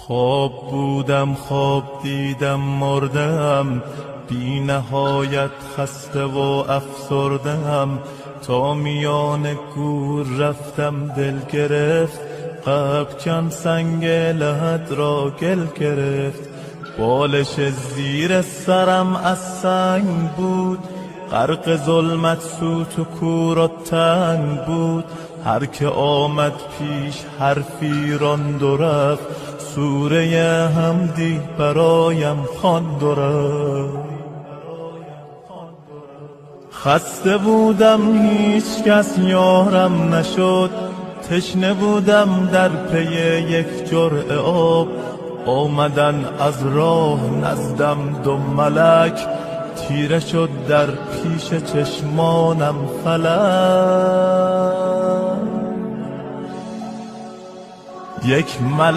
خواب بودم خواب دیدم مردم، بی نهایت خسته و افسردم. تا میان گور رفتم دل گرفت، غبکن سنگ لحد را گل گرفت. بالش زیر سرم از سنگ بود، غرق ظلمت سوت و کور و تنگ بود. هر که آمد پیش حرفی راند و رفت، سوره حمدی برایم خواند و رفت. خسته بودم هیچ کس یارم نشد، تشنه بودم در پی یک جرعه آب. آمدن از راه نزدم دو ملک، تیره شد در پیش چشمانم فلک. یک ملک